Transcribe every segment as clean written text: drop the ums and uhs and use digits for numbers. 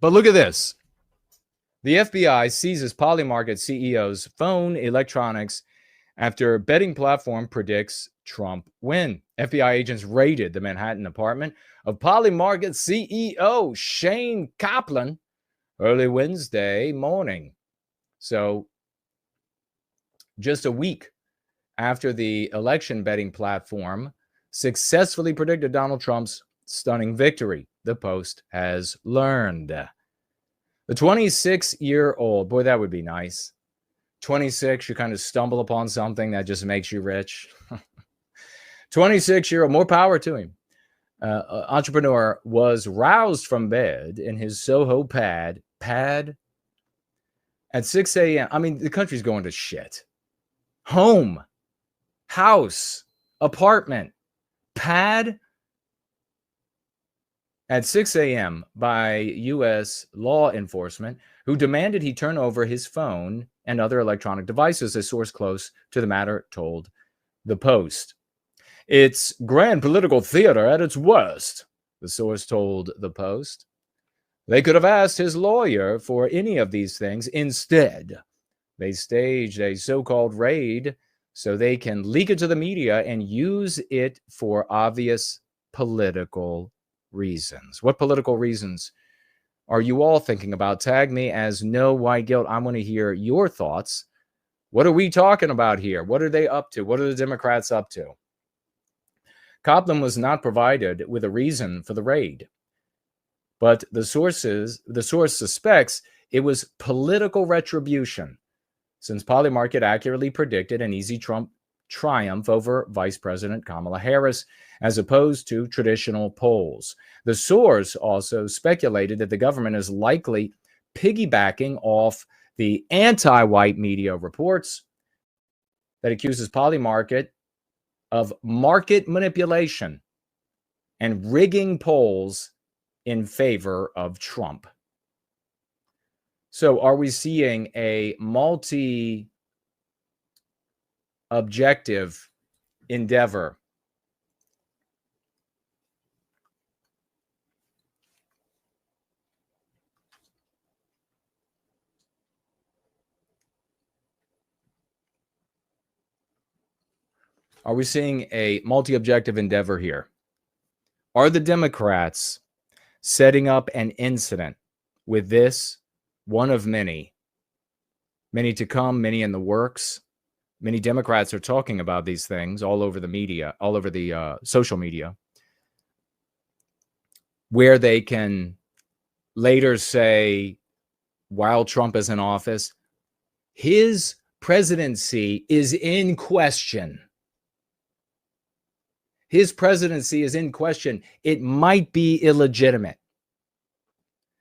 But look at this. The FBI seizes Polymarket CEO's phone electronics after betting platform predicts Trump win. FBI agents raided the Manhattan apartment of Polymarket CEO Shane Kaplan early Wednesday morning. So just a week after the election betting platform successfully predicted Donald Trump's stunning victory, the Post has learned. The 26-year-old, boy, that would be nice. 26, you kind of stumble upon something that just makes you rich. 26-year-old, more power to him. Entrepreneur was roused from bed in his Soho pad at 6 a.m. I mean, the country's going to shit. Home, house, apartment, pad at 6 a.m. by U.S. law enforcement, who demanded he turn over his phone and other electronic devices, a source close to the matter told the Post. It's grand political theater at its worst, the source told the Post. They could have asked his lawyer for any of these things. Instead, they staged a so-called raid so they can leak it to the media and use it for obvious political reasons. What political reasons are you all thinking about? Tag me as No White Guilt. I want to hear your thoughts. What are we talking about here? What are they up to? What are the Democrats up to? Kaplan was not provided with a reason for the raid, but the source suspects it was political retribution, since Polymarket accurately predicted an easy Trump triumph over Vice President Kamala Harris, as opposed to traditional polls. The source also speculated that the government is likely piggybacking off the anti-white media reports that accuses Polymarket of market manipulation and rigging polls in favor of Trump. So are we seeing a multi-objective endeavor? Are we seeing a multi-objective endeavor here? Are the Democrats setting up an incident with this, one of many to come, many in the works? Many Democrats are talking about these things all over the media, all over the social media, where they can later say, while Trump is in office, his presidency is in question. His presidency is in question. It might be illegitimate.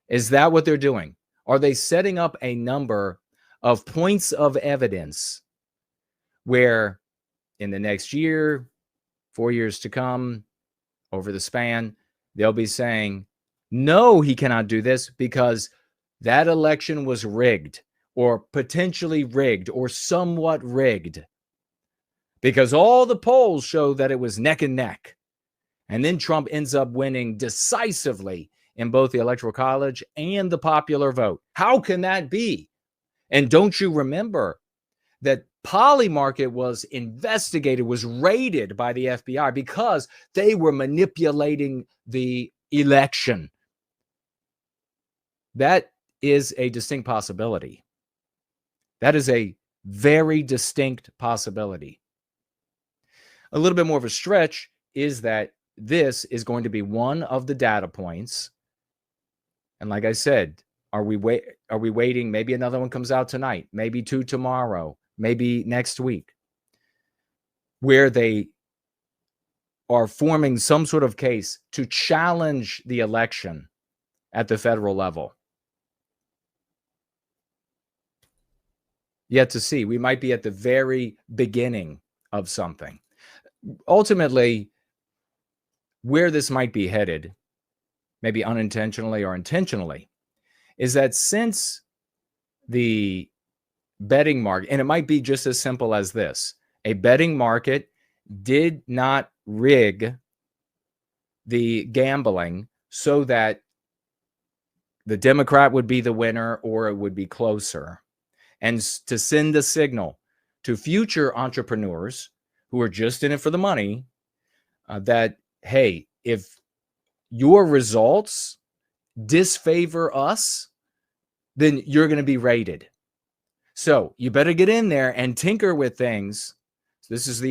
Is that what they're doing? Are they setting up a number of points of evidence where in the next year, 4 years to come, over the span, they'll be saying, no, he cannot do this because that election was rigged or potentially rigged or somewhat rigged, because all the polls show that it was neck and neck. And then Trump ends up winning decisively in both the Electoral College and the popular vote. How can that be? And don't you remember that Polymarket was investigated, was raided by the FBI because they were manipulating the election? That is a distinct possibility. That is a very distinct possibility. A little bit more of a stretch is that this is going to be one of the data points. And like I said, are we waiting? Maybe another one comes out tonight, maybe two tomorrow, maybe next week, where they are forming some sort of case to challenge the election at the federal level. Yet to see. We might be at the very beginning of something. Ultimately, where this might be headed, maybe unintentionally or intentionally, is that since the betting market, and it might be just as simple as this, a betting market did not rig the gambling so that the Democrat would be the winner or it would be closer. And to send a signal to future entrepreneurs who are just in it for the money that, hey, if your results disfavor us, then you're going to be raided. So you better get in there and tinker with things. So this is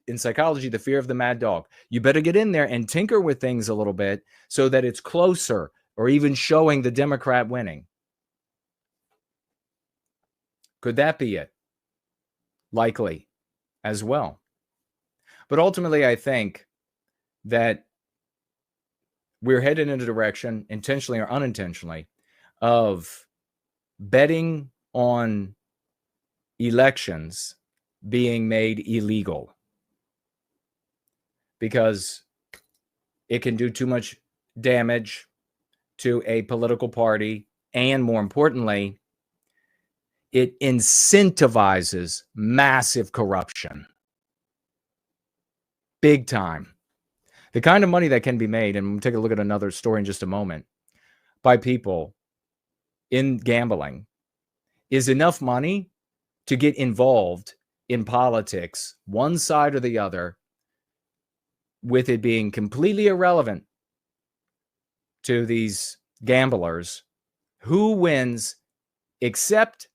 in psychology, the fear of the mad dog. You better get in there and tinker with things a little bit so that it's closer or even showing the Democrat winning. Could that be it? Likely as well. But ultimately, I think that we're headed in a direction, intentionally or unintentionally, of betting on elections being made illegal because it can do too much damage to a political party, and more importantly, it incentivizes massive corruption. Big time. The kind of money that can be made, and we'll take a look at another story in just a moment, by people in gambling is enough money to get involved in politics, one side or the other, with it being completely irrelevant to these gamblers who wins, except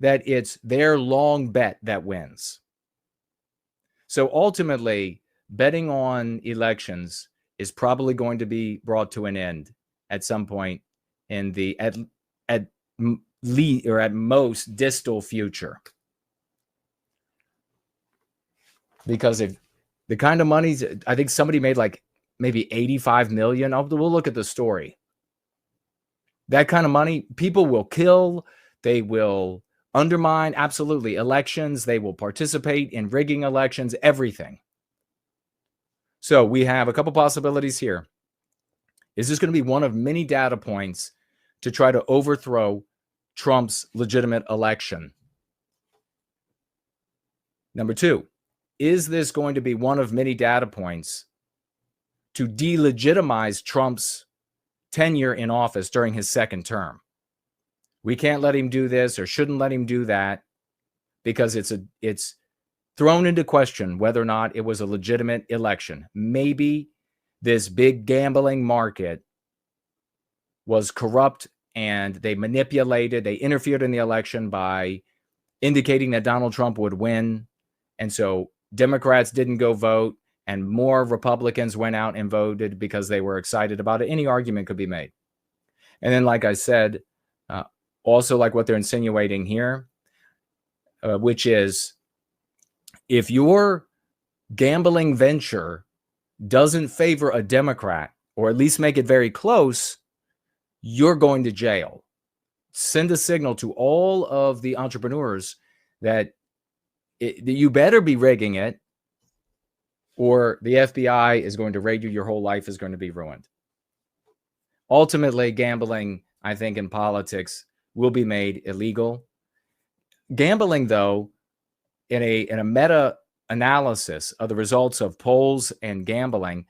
that it's their long bet that wins. So ultimately, betting on elections is probably going to be brought to an end at some point in the at most distal future. Because if the kind of money, I think somebody made like maybe 85 million. We'll look at the story. That kind of money, people will kill, they will undermine, absolutely, elections, they will participate in rigging elections, everything. So we have a couple possibilities here. Is this going to be one of many data points to try to overthrow Trump's legitimate election? Number two, is this going to be one of many data points to delegitimize Trump's tenure in office during his second term? We can't let him do this or shouldn't let him do that because it's thrown into question whether or not it was a legitimate election. Maybe this big gambling market was corrupt and they interfered in the election by indicating that Donald Trump would win. And so Democrats didn't go vote and more Republicans went out and voted because they were excited about it. Any argument could be made. And then, like I said, also like what they're insinuating here, which is if your gambling venture doesn't favor a Democrat, or at least make it very close, you're going to jail. Send a signal to all of the entrepreneurs that you better be rigging it, or the FBI is going to raid you. Your whole life is going to be ruined. Ultimately, gambling, I think, in politics will be made illegal. Gambling, though, in a meta-analysis of the results of polls and gambling,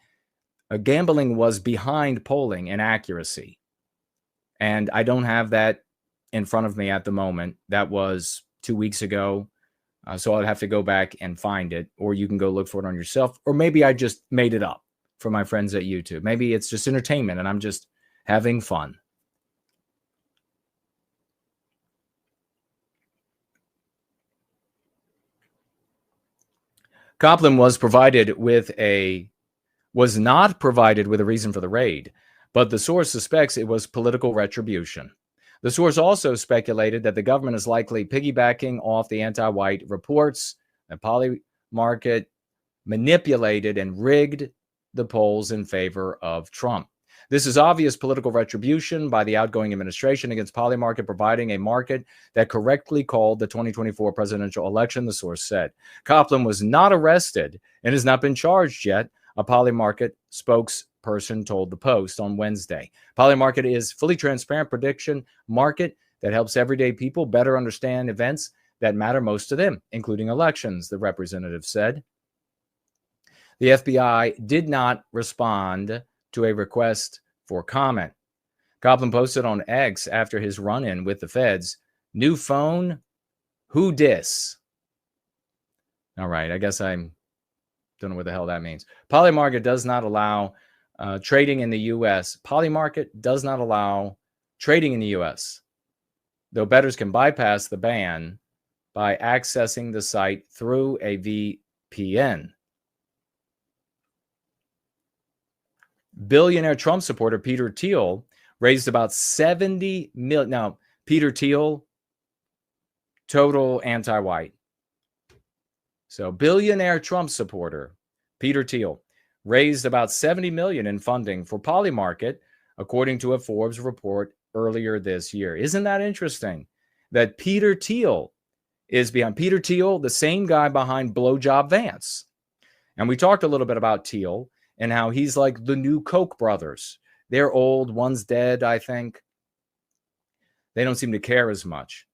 gambling was behind polling in accuracy. And I don't have that in front of me at the moment. That was 2 weeks ago. So I'd have to go back and find it, or you can go look for it on yourself. Or maybe I just made it up for my friends at YouTube. Maybe it's just entertainment and I'm just having fun. Copland was not provided with a reason for the raid, but the source suspects it was political retribution. The source also speculated that the government is likely piggybacking off the anti-white reports that Polymarket manipulated and rigged the polls in favor of Trump. This is obvious political retribution by the outgoing administration against Polymarket, providing a market that correctly called the 2024 presidential election, the source said. Copland was not arrested and has not been charged yet, a Polymarket spokesperson told the Post on Wednesday. Polymarket is fully transparent prediction market that helps everyday people better understand events that matter most to them, including elections, the representative said. The FBI did not respond to a request for comment. Copeland posted on X after his run-in with the feds, new phone, who dis? All right, I guess I don't know what the hell that means. Polymarket does not allow trading in the U.S. Polymarket does not allow trading in the U.S., though bettors can bypass the ban by accessing the site through a VPN. Billionaire Trump supporter Peter Thiel raised about 70 million. Now, Peter Thiel, total anti-white. So billionaire Trump supporter Peter Thiel raised about 70 million in funding for Polymarket, according to a Forbes report earlier this year. Isn't that interesting that Peter Thiel is behind? Peter Thiel, the same guy behind Blowjob Vance. And we talked a little bit about Thiel and how he's like the new Koch brothers. They're old. One's dead, I think. They don't seem to care as much.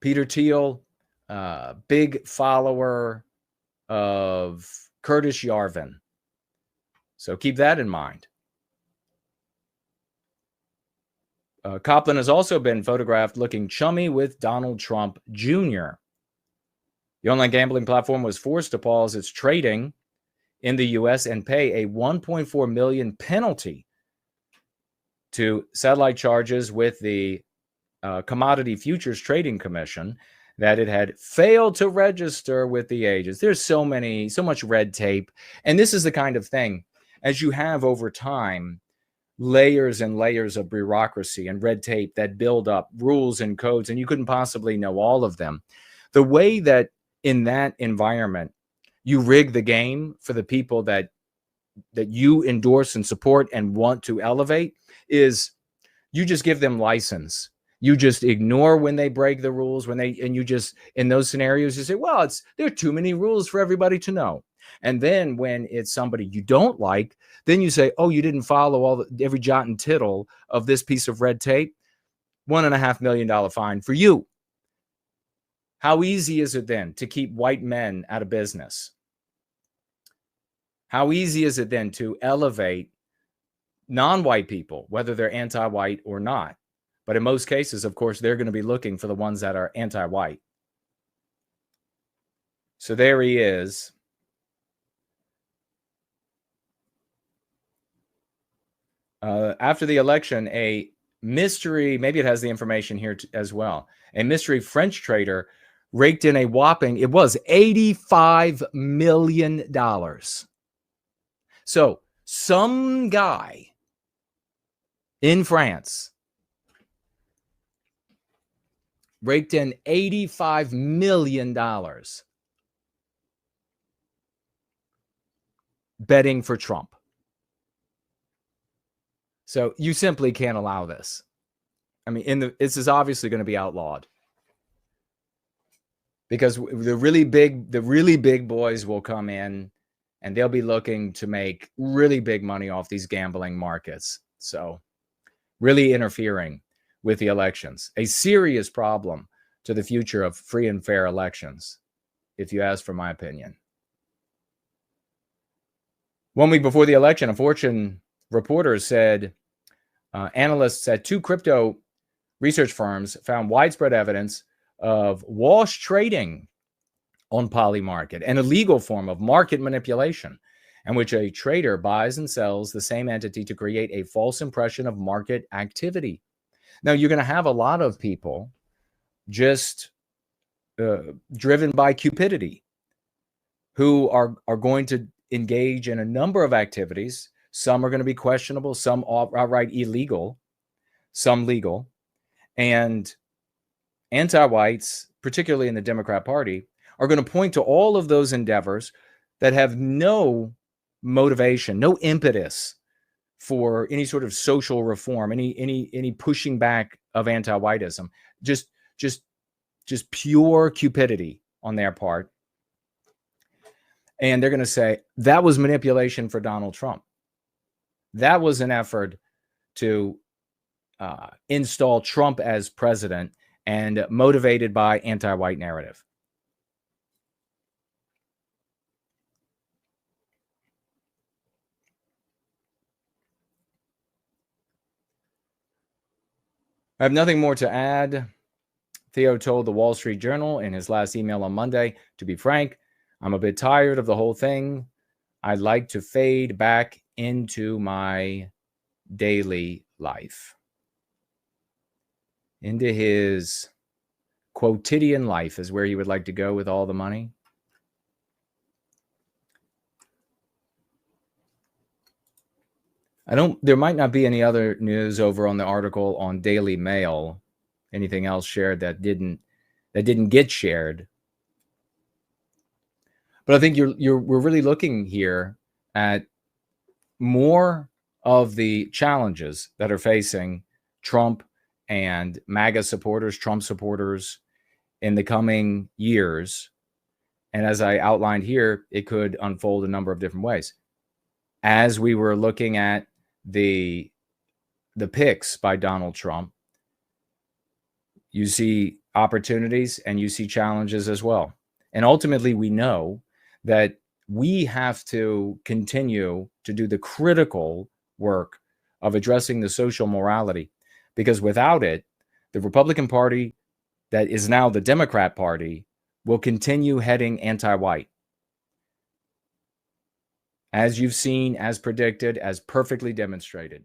Peter Thiel, big follower of Curtis Yarvin. So keep that in mind. Copeland has also been photographed looking chummy with Donald Trump Jr. The online gambling platform was forced to pause its trading in the U.S. and pay a $1.4 million penalty to satellite charges with the Commodity Futures Trading Commission that it had failed to register with the agents. There's so much red tape. And this is the kind of thing, as you have over time, layers and layers of bureaucracy and red tape that build up rules and codes, and you couldn't possibly know all of them. The way that in that environment, you rig the game for the people that you endorse and support and want to elevate is you just give them license. You just ignore when they break the rules, and you just, in those scenarios, you say, well, there are too many rules for everybody to know. And then when it's somebody you don't like, then you say, oh, you didn't follow every jot and tittle of this piece of red tape. $1.5 million fine for you. How easy is it then to keep white men out of business? How easy is it then to elevate non-white people, whether they're anti-white or not? But in most cases, of course, they're going to be looking for the ones that are anti-white. So there he is. After the election, a mystery, maybe it has the information here as well, a mystery French trader raked in a whopping, it was $85 million. So some guy in France raked in $85 million betting for Trump. So you simply can't allow this. I mean, this is obviously going to be outlawed because the really big boys will come in and they'll be looking to make really big money off these gambling markets. So really interfering with the elections, a serious problem to the future of free and fair elections, if you ask for my opinion. 1 week before the election, a Fortune reporter said analysts at 2 crypto research firms found widespread evidence of wash trading on Polymarket, an illegal form of market manipulation in which a trader buys and sells the same entity to create a false impression of market activity. Now, you're going to have a lot of people just driven by cupidity who are going to engage in a number of activities. Some are going to be questionable, some outright illegal, some legal. And anti-whites, particularly in the Democrat Party, are going to point to all of those endeavors that have no motivation, no impetus for any sort of social reform, any pushing back of anti-whiteism, just pure cupidity on their part. And they're going to say that was manipulation for Donald Trump. That was an effort to install Trump as president and motivated by anti-white narrative. I have nothing more to add. Theo told the Wall Street Journal in his last email on Monday, to be frank, I'm a bit tired of the whole thing. I'd like to fade back into my daily life, into his quotidian life is where he would like to go with all the money. There might not be any other news over on the article on Daily Mail, anything else shared that didn't get shared. But I think we're really looking here at more of the challenges that are facing Trump and MAGA supporters, Trump supporters in the coming years. And as I outlined here, it could unfold a number of different ways. As we were looking at the picks by Donald Trump, you see opportunities and you see challenges as well. And ultimately, we know that we have to continue to do the critical work of addressing the social morality, because without it, the Republican Party, that is now the Democrat Party, will continue heading anti-white. As you've seen, as predicted, as perfectly demonstrated.